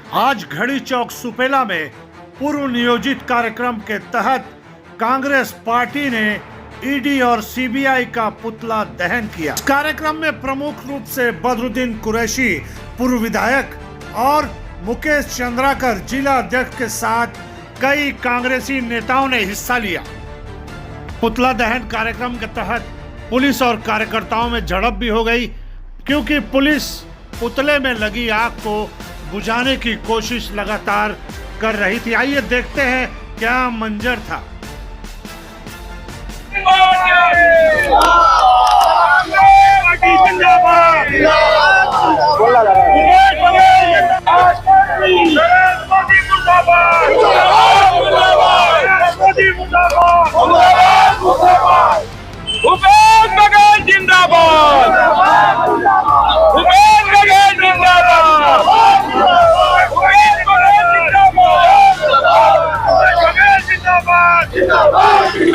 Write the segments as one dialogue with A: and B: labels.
A: आज घड़ी चौक सुपेला में पूर्व नियोजित कार्यक्रम के तहत कांग्रेस पार्टी ने ईडी और सीबीआई का पुतला दहन किया। कार्यक्रम में प्रमुख रूप से बदरुद्दीन कुरैशी पूर्व विधायक और मुकेश चंद्राकर जिला अध्यक्ष के साथ कई कांग्रेसी नेताओं ने हिस्सा लिया। पुतला दहन कार्यक्रम के तहत पुलिस और कार्यकर्ताओं में झड़प भी हो गई, क्योंकि पुलिस पुतले में लगी आग को बुझाने की कोशिश लगातार कर रही थी। आइए देखते हैं क्या मंजर था।
B: भूपेश बघेल जिंदाबाद, भूपेश बघेल जिंदाबाद, भूपेश बघेल जिंदाबाद, बघेल जिंदाबाद, जिंदाबाद,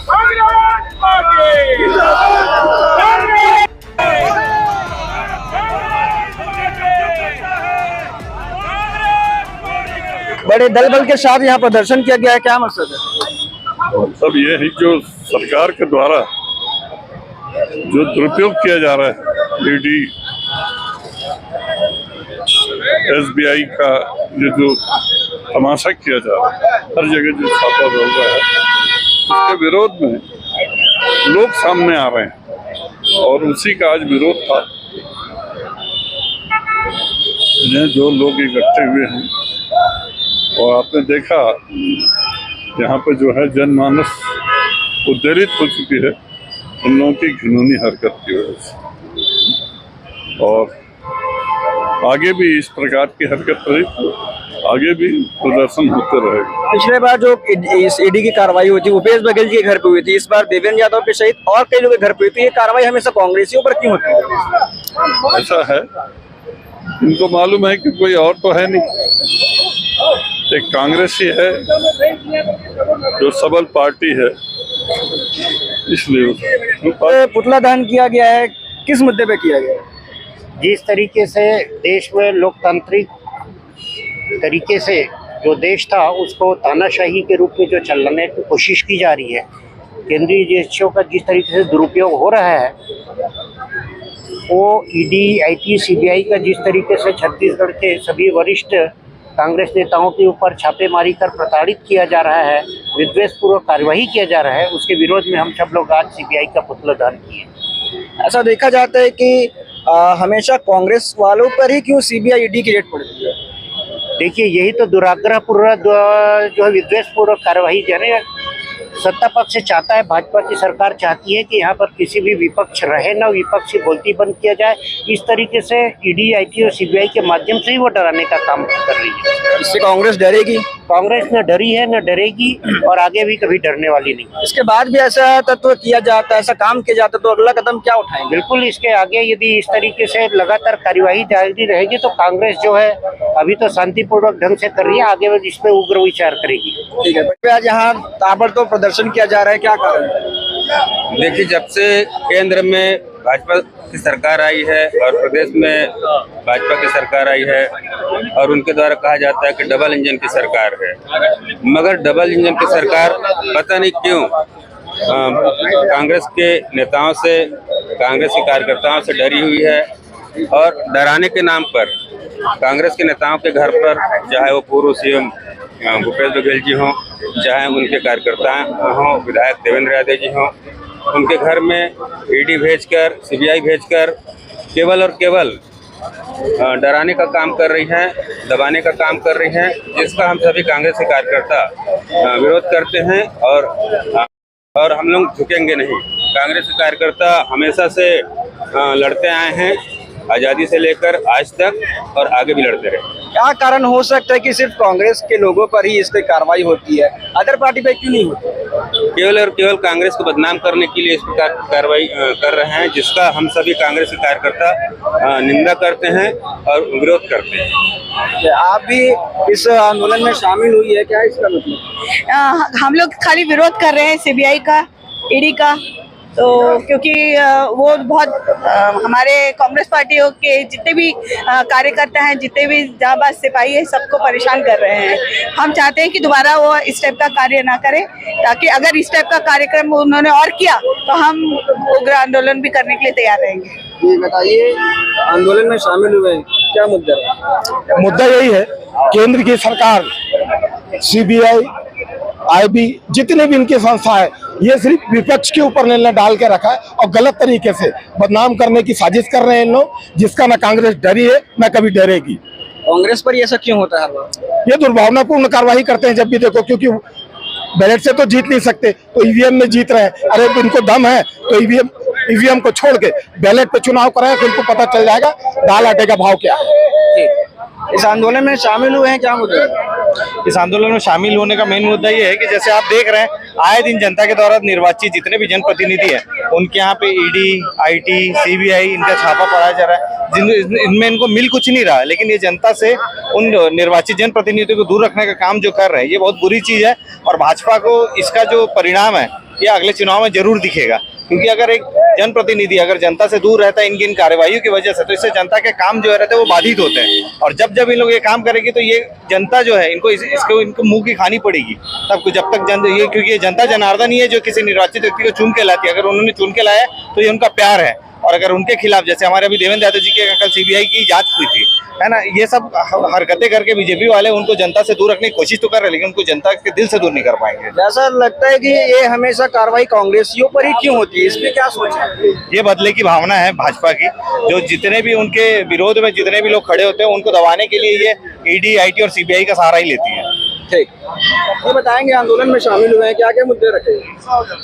B: कांग्रेस पार्टी
C: बड़े दल बल के साथ यहाँ प्रदर्शन किया गया है, क्या मकसद है?
D: सब ये है जो सरकार के द्वारा जो दुरुपयोग किया जा रहा है, ईडी एसबीआई का जो तमाशा किया जा रहा है, हर जगह जो छापा हो रहा है, उसके विरोध में लोग सामने आ रहे हैं और उसी का आज विरोध था। जो लोग इकट्ठे हुए हैं और आपने देखा यहाँ पर जो है जनमानस उद्वेलित हो चुकी है इन लोगों की घिनौनी हरकत की वजह से, और आगे भी इस प्रकार की हरकत रही तो आगे भी प्रदर्शन होते रहेगा। पिछले
C: बार जो इस ईडी की कार्रवाई हुई थी भूपेश बघेल जी के घर पे हुई थी, इस बार देवेंद्र यादव के सहित और कई लोगों के घर पे हुई थी। ये कार्रवाई हमेशा कांग्रेसियों पर क्यों होती है?
D: ऐसा है, इनको मालूम है कि कोई और तो है नहीं, एक कांग्रेस ही है जो सबल पार्टी है, इसलिए
C: पुतला दहन किया गया है। किस मुद्दे पे किया गया?
E: जिस तरीके से देश में लोकतांत्रिक तरीके से जो देश था उसको तानाशाही के रूप में जो चलाने की कोशिश की जा रही है, केंद्रीय एजेंसियों का जिस तरीके से दुरुपयोग हो रहा है, वो ईडी, आईटी, सीबीआई का जिस तरीके से छत्तीसगढ़ के सभी वरिष्ठ कांग्रेस नेताओं के ऊपर छापेमारी कर प्रताड़ित किया जा रहा है, विद्वेषपूर्वक कार्यवाही किया जा रहा है, उसके विरोध में हम सब लोग आज सीबीआई का पुतला दहन किए।
C: ऐसा देखा जाता है कि हमेशा कांग्रेस वालों पर ही क्यों सीबीआई ईडी की रेड पड़ती है?
E: देखिए, यही तो दुराग्रहपूर्वक जो है विद्वेषपूर्वक कार्यवाही जाने सत्ता पक्ष से चाहता है। भाजपा की सरकार चाहती है कि यहाँ पर किसी भी विपक्ष रहे ना, विपक्षी बोलती बंद किया जाए। इस तरीके से ईडी, आईटी और सीबीआई के माध्यम से ही वो डराने का काम कर रही है।
C: इससे कांग्रेस डरेगी?
E: कांग्रेस न डरी है न डरेगी और आगे भी कभी डरने वाली नहीं।
C: इसके बाद भी ऐसा तत्व किया जाता है, ऐसा काम किया जाता है, तो अगला कदम क्या उठाएंगे?
E: बिल्कुल, इसके आगे यदि इस तरीके से लगातार कार्यवाही जारी रहेगी तो कांग्रेस जो है अभी तो शांतिपूर्वक ढंग से कर रही है, आगे इस पर उग्र विचार करेगी।
C: ठीक है, आज यहाँ ताबड़तोड़ प्रदर्शन किया जा रहा है, क्या कारण है?
F: देखिए, जब से केंद्र में भाजपा की सरकार आई है और प्रदेश में भाजपा की सरकार आई है और उनके द्वारा कहा जाता है कि डबल इंजन की सरकार है, मगर डबल इंजन की सरकार पता नहीं क्यों कांग्रेस के नेताओं से, कांग्रेस के कार्यकर्ताओं से डरी हुई है और डराने के नाम पर कांग्रेस के नेताओं के घर पर, चाहे वो पूर्व सीएम भूपेश बघेल जी हों, चाहे उनके कार्यकर्ता हों, विधायक देवेंद्र यादव जी हों, उनके घर में ईडी भेजकर, सीबीआई भेजकर केवल और केवल डराने का काम कर रही हैं, दबाने का काम कर रही हैं, जिसका हम सभी कांग्रेस के कार्यकर्ता विरोध करते हैं और हम लोग झुकेंगे नहीं। कांग्रेस के कार्यकर्ता हमेशा से लड़ते आए हैं, आज़ादी से लेकर आज तक, और आगे भी लड़ते रहे।
C: क्या कारण हो सकता है कि सिर्फ कांग्रेस के लोगों पर ही इस पर कार्रवाई होती है, अदर पार्टी पे क्यों नहीं होती?
F: केवल और केवल कांग्रेस को बदनाम करने के लिए इस प्रकार की कार्रवाई कर रहे हैं, जिसका हम सभी कांग्रेस के कार्यकर्ता निंदा करते हैं और विरोध करते हैं।
C: आप भी इस आंदोलन में शामिल हुई है, क्या इसका मतलब?
G: हम लोग खाली विरोध कर रहे हैं सीबीआई का, ईडी का, तो क्योंकि वो बहुत हमारे कांग्रेस पार्टियों के जितने भी कार्यकर्ता हैं, जितने भी जाबाज सिपाही हैं, सबको परेशान कर रहे हैं। हम चाहते हैं कि दोबारा वो इस टाइप का कार्य ना करें, ताकि अगर इस टाइप का कार्यक्रम उन्होंने और किया तो हम उग्र आंदोलन भी करने के लिए तैयार रहेंगे।
C: ये बताइए, आंदोलन में शामिल हुए हैं, क्या मुद्दा है?
H: मुद्दा यही है, केंद्र की सरकार, सीबीआई, आईबी, जितने भी इनकी संस्था है, ये सिर्फ विपक्ष के ऊपर निर्णय डाल के रखा है और गलत तरीके से बदनाम करने की साजिश कर रहे हैं इन लोग, जिसका ना कांग्रेस डरी है ना कभी डरेगी।
C: कांग्रेस पर ये सब क्यों होता है?
H: ये दुर्भावनापूर्ण कार्रवाई करते हैं जब भी देखो, क्योंकि बैलेट से तो जीत नहीं सकते, तो ईवीएम में जीत रहे हैं। अरे इनको दम है तो ईवीएम को छोड़ के बैलेट पे चुनाव कराएं, फिर इनको पता चल जाएगा दाल आटे का भाव क्या है।
C: इस आंदोलन में शामिल हुए हैं, क्या मुद्दा है?
I: इस आंदोलन में शामिल होने का मेन मुद्दा ये है कि जैसे आप देख रहे हैं, आए दिन जनता के द्वारा निर्वाचित जितने भी जनप्रतिनिधि हैं, उनके यहाँ पे ईडी, आईटी, सीबीआई, इनका छापा पड़ाया जा रहा है। इनमें इनको मिल कुछ नहीं रहा, लेकिन ये जनता से उन निर्वाचित जनप्रतिनिधियों को दूर रखने का काम जो कर रहे हैं, ये बहुत बुरी चीज है। और भाजपा को इसका जो परिणाम है, ये अगले चुनाव में जरूर दिखेगा। क्योंकि अगर एक जनप्रतिनिधि अगर जनता से दूर रहता है इनकी इन कार्रवाइयों की वजह से, तो इससे जनता के काम जो रहते हैं वो बाधित होते हैं। और जब इन लोग ये काम करेंगे तो ये जनता जो है इनको मुंह की खानी पड़ेगी तब जब तक क्योंकि ये जनता जनार्दन ही है जो किसी निर्वाचित व्यक्ति को चुन के लाती है। अगर उन्होंने चुन के लाया तो ये उनका प्यार है। और अगर उनके खिलाफ, जैसे हमारे अभी देवेंद्र यादव जी के कल सीबीआई की जांच हुई थी, है ना, ये सब हरकतें करके बीजेपी वाले उनको जनता से दूर रखने की कोशिश तो कर रहे हैं, लेकिन उनको जनता के दिल से दूर नहीं कर पाएंगे।
C: ऐसा लगता है कि ये हमेशा कार्रवाई कांग्रेसियों पर ही क्यों होती है, इसमें क्या सोच है?
I: ये बदले की भावना है भाजपा की, जो जितने भी उनके विरोध में जितने भी लोग खड़े होते हैं उनको दबाने के लिए ये ईडी, आईटी और सीबीआई का सहारा ही लेती है।
C: ठीक, ये बताएंगे आंदोलन में शामिल हुए हैं, क्या क्या मुद्दे रखे?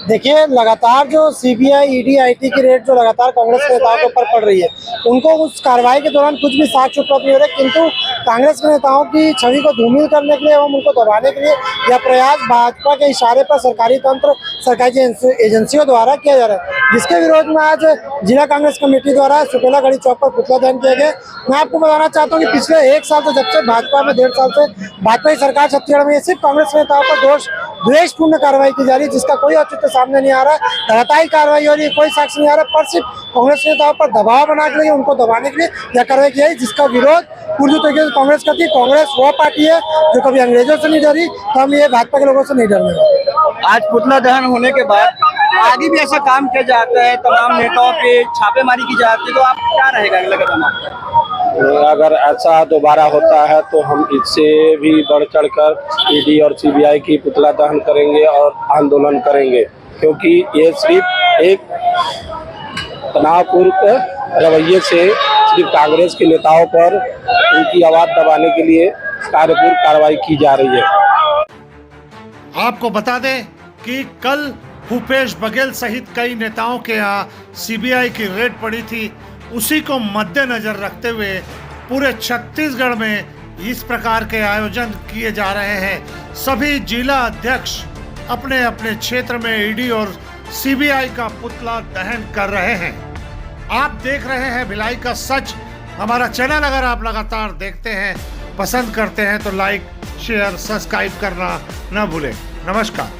H: देखिए, लगातार जो सीबीआई, ईडी, आईटी की रेड जो लगातार कांग्रेस के नेताओं के ऊपर पड़ रही है, उनको उस कार्रवाई के दौरान कुछ भी साक्ष्य उपलब्ध नहीं हो रहे, किंतु कांग्रेस के नेताओं की छवि को धूमिल करने के लिए एवं उनको दबाने के लिए यह प्रयास भाजपा के इशारे पर सरकारी तंत्र, सरकारी एजेंसियों द्वारा किया जा रहा है, जिसके विरोध में आज जिला कांग्रेस कमेटी द्वारा सुपेला गढ़ी चौक पर पुतला दहन किया गया। मैं आपको बताना चाहता हूँ कि पिछले 1 साल से, जब से भाजपा में 1.5 साल से भाजपा की सरकार छत्तीसगढ़ में, सिर्फ कांग्रेस नेताओं पर द्वेषपूर्ण कार्रवाई की जा रही है, जिसका कोई औचित्य सामने नहीं आ रहा है। लगातार कार्रवाई हो रही है, कोई साक्ष्य नहीं आ रहा, पर सिर्फ कांग्रेस नेताओं पर दबाव बना के लिए, उनको दबाने के लिए यह कार्रवाई की है, जिसका विरोध पूरी तरीके से कांग्रेस करती है। कांग्रेस वह पार्टी है जो कभी अंग्रेजों से नहीं डरी, तो हम ये भाजपा के लोगों से नहीं डरने वाले।
C: आज पुतला दहन होने के बाद आगे भी ऐसा काम किया जाता है, तमाम नेताओं पे छापेमारी की जाती है, तो आप क्या रहेगा अगला कदम?
H: अगर ऐसा दोबारा होता है तो हम इससे भी बढ़ चढ़कर ईडी और सीबीआई की पुतला दहन करेंगे और आंदोलन करेंगे, क्योंकि ये सिर्फ एक तनावपूर्ण रवैये से सिर्फ कांग्रेस के नेताओं पर उनकी आवाज दबाने के लिए कार्यपूर्ण कार्रवाई की जा रही है।
A: आपको बता दें कि कल भूपेश बघेल सहित कई नेताओं के यहाँ सीबीआई की रेड पड़ी थी। उसी को मद्देनजर रखते हुए पूरे छत्तीसगढ़ में इस प्रकार के आयोजन किए जा रहे हैं। सभी जिला अध्यक्ष अपने अपने क्षेत्र में ईडी और सीबीआई का पुतला दहन कर रहे हैं। आप देख रहे हैं भिलाई का सच। हमारा चैनल अगर आप लगातार देखते हैं, पसंद करते हैं, तो लाइक, शेयर, सब्सक्राइब करना न भूलें। नमस्कार।